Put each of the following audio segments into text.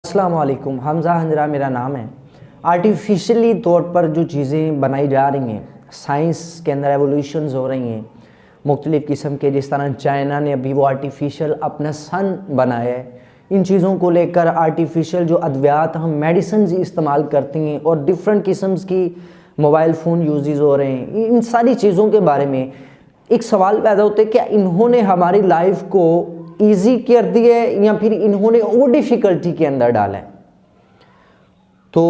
अस्सलाम वालेकुम, हमज़ा हंजरा मेरा नाम है। आर्टिफिशियली तौर पर जो चीज़ें बनाई जा रही हैं, साइंस के अंदर एवोल्यूशंस हो रही हैं मुख्तलिफ़ किस्म के, जिस तरह चाइना ने अभी वो आर्टिफिशियल अपना सन बनाया है। इन चीज़ों को लेकर आर्टिफिशियल जो अद्वियात हम मेडिसिन इस्तेमाल करती हैं और डिफरेंट किस्म की मोबाइल फ़ोन यूज़ हो रहे हैं, इन सारी चीज़ों के बारे में एक सवाल पैदा होता है, क्या इन्होंने हमारी लाइफ को ईजी कर दिया है या फिर इन्होंने वो डिफ़िकल्टी के अंदर डाला है। तो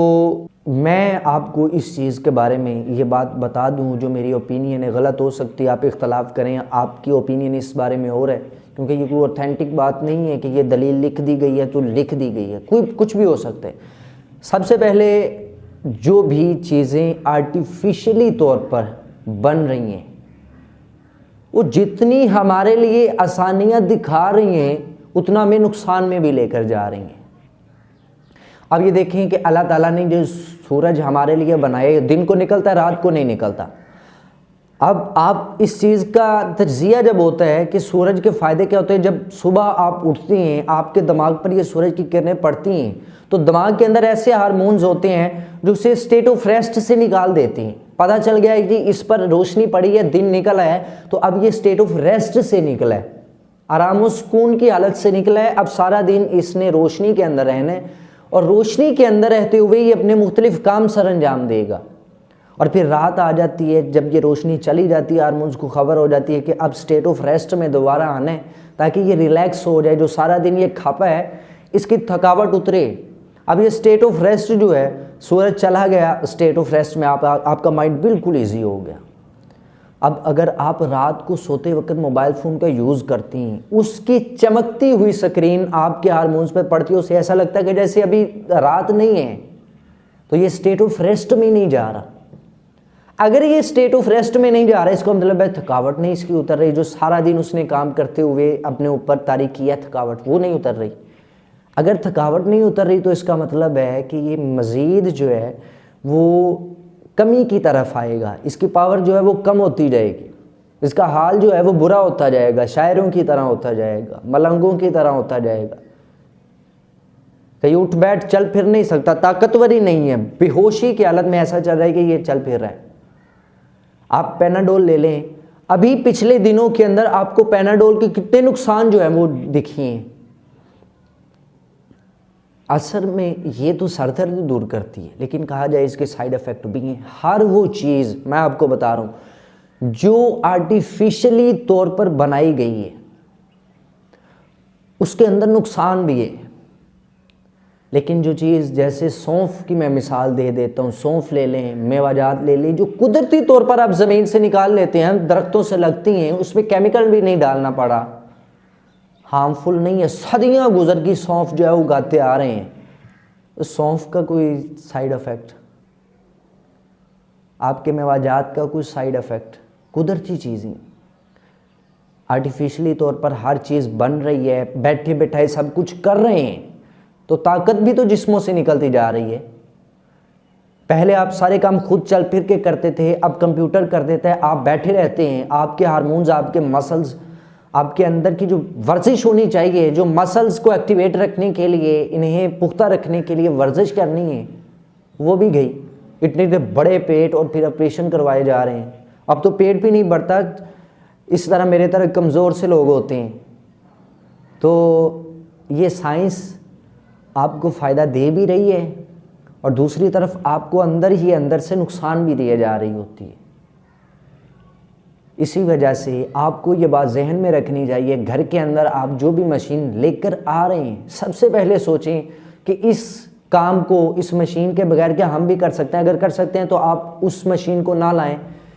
मैं आपको इस चीज़ के बारे में ये बात बता दूं, जो मेरी ओपिनियन है गलत हो सकती है, आप इख्तलाफ करें, आपकी ओपिनियन इस बारे में हो रहा है, क्योंकि ये कोई ऑथेंटिक बात नहीं है कि ये दलील लिख दी गई है तो लिख दी गई है, कोई कुछ भी हो सकता है। सबसे पहले जो भी चीज़ें आर्टिफिशियली तौर पर बन रही हैं वो जितनी हमारे लिए आसानियां दिखा रही हैं उतना हमें नुकसान में भी लेकर जा रही हैं। अब ये देखें कि अल्लाह ताला ने जो सूरज हमारे लिए बनाए, दिन को निकलता है रात को नहीं निकलता। अब आप इस चीज़ का तज्जिया जब होता है कि सूरज के फ़ायदे क्या होते हैं, जब सुबह आप उठती हैं आपके दिमाग पर ये सूरज की किरणें पड़ती हैं तो दिमाग के अंदर ऐसे हार्मोन्स होते हैं जो उसे स्टेट ऑफ रेस्ट से निकाल देती हैं। पता चल गया है कि इस पर रोशनी पड़ी है, दिन निकला है, तो अब ये स्टेट ऑफ रेस्ट से निकला है, आराम और सुकून की हालत से निकला है। अब सारा दिन इसने रोशनी के अंदर रहना है और रोशनी के अंदर रहते हुए ये अपने मुख्तलिफ काम सर अंजाम देगा। और फिर रात आ जाती है, जब ये रोशनी चली जाती है हार्मोन्स को खबर हो जाती है कि अब स्टेट ऑफ रेस्ट में दोबारा आना है, ताकि ये रिलैक्स हो जाए, जो सारा दिन ये खपा है इसकी थकावट उतरे। अब ये स्टेट ऑफ रेस्ट जो है, सूरज चला गया स्टेट ऑफ रेस्ट में, आपका माइंड बिल्कुल ईजी हो गया। अब अगर आप रात को सोते वक्त मोबाइल फ़ोन का यूज़ करती हैं, उसकी चमकती हुई स्क्रीन आपके हार्मोन्स पर पड़ती है, उसे ऐसा लगता है कि जैसे अभी रात नहीं है, तो ये स्टेट ऑफ रेस्ट में नहीं जा रहा। अगर ये स्टेट ऑफ रेस्ट में नहीं जा रहा, इसको मतलब है थकावट नहीं इसकी उतर रही, जो सारा दिन उसने काम करते हुए अपने ऊपर तारी किया थकावट, वो नहीं उतर रही। अगर थकावट नहीं उतर रही तो इसका मतलब है कि ये मज़ीद जो है वो कमी की तरफ आएगा, इसकी पावर जो है वो कम होती जाएगी, इसका हाल जो है वो बुरा होता जाएगा, शायरों की तरह होता जाएगा, मलंगों की तरह होता जाएगा, कहीं उठ बैठ चल फिर नहीं सकता, ताकतवर ही नहीं है, बेहोशी की हालत में ऐसा चल रहा है कि ये चल फिर रहा है। आप पैनाडोल ले लें, अभी पिछले दिनों के अंदर आपको पैनाडोल के कितने नुकसान जो है वो दिखी हैं। असर में ये तो सरदर्द दूर करती है, लेकिन कहा जाए इसके साइड इफ़ेक्ट भी हैं। हर वो चीज़ मैं आपको बता रहा हूँ जो आर्टिफिशियली तौर पर बनाई गई है उसके अंदर नुकसान भी है। लेकिन जो चीज़, जैसे सौंफ की मैं मिसाल दे देता हूँ, सौंफ ले लें, मेवाजात ले लें, जो कुदरती तौर पर आप ज़मीन से निकाल लेते हैं, दरख्तों से लगती हैं, उसमें केमिकल भी नहीं डालना पड़ा, हार्मफुल नहीं है, सदियां गुजर की सौंफ जो है उगाते आ रहे हैं, उस सौंफ का कोई साइड इफ़ेक्ट, आपके मेवाजात का कोई साइड इफ़ेक्ट, कुदरती चीज़ें। आर्टिफिशियली तौर पर हर चीज़ बन रही है, बैठे बैठाए सब कुछ कर रहे हैं, तो ताकत भी तो जिस्मों से निकलती जा रही है। पहले आप सारे काम खुद चल फिर के करते थे, अब कंप्यूटर कर देता है, आप बैठे रहते हैं, आपके हार्मोन्स, आपके मसल्स, आपके अंदर की जो वर्जिश होनी चाहिए, जो मसल्स को एक्टिवेट रखने के लिए, इन्हें पुख्ता रखने के लिए वर्जिश करनी है, वो भी गई। इतने बड़े पेट और फिर ऑपरेशन करवाए जा रहे हैं, अब तो पेट भी नहीं बढ़ता, इस तरह मेरे तरह कमज़ोर से लोग होते हैं। तो ये साइंस आपको फ़ायदा दे भी रही है और दूसरी तरफ आपको अंदर ही अंदर से नुकसान भी दिए जा रही होती है। इसी वजह से आपको ये बात जहन में रखनी चाहिए, घर के अंदर आप जो भी मशीन लेकर आ रहे हैं, सबसे पहले सोचें कि इस काम को इस मशीन के बगैर क्या हम भी कर सकते हैं। अगर कर सकते हैं तो आप उस मशीन को ना लाएं,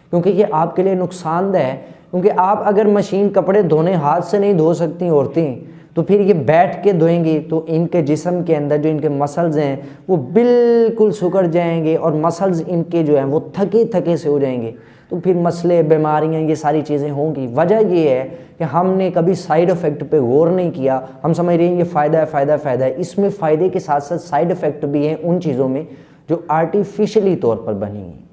क्योंकि ये आपके लिए नुकसानदेह है। क्योंकि आप अगर मशीन कपड़े धोने हाथ से नहीं धो सकती औरतें, तो फिर ये बैठ के धोएंगी तो इनके जिस्म के अंदर जो इनके मसल्स हैं वो बिल्कुल सुकड़ जाएंगे और मसल्स इनके जो हैं वो थके थके से हो जाएंगे, तो फिर मसले, बीमारियां, ये सारी चीज़ें होंगी। वजह ये है कि हमने कभी साइड इफ़ेक्ट पे गौर नहीं किया, हम समझ रहे हैं ये फ़ायदा है, फ़ायदा फ़ायदा है। इसमें फ़ायदे के साथ साथ साइड इफ़ेक्ट भी हैं उन चीज़ों में जो आर्टिफिशियली तौर पर बनी हैं।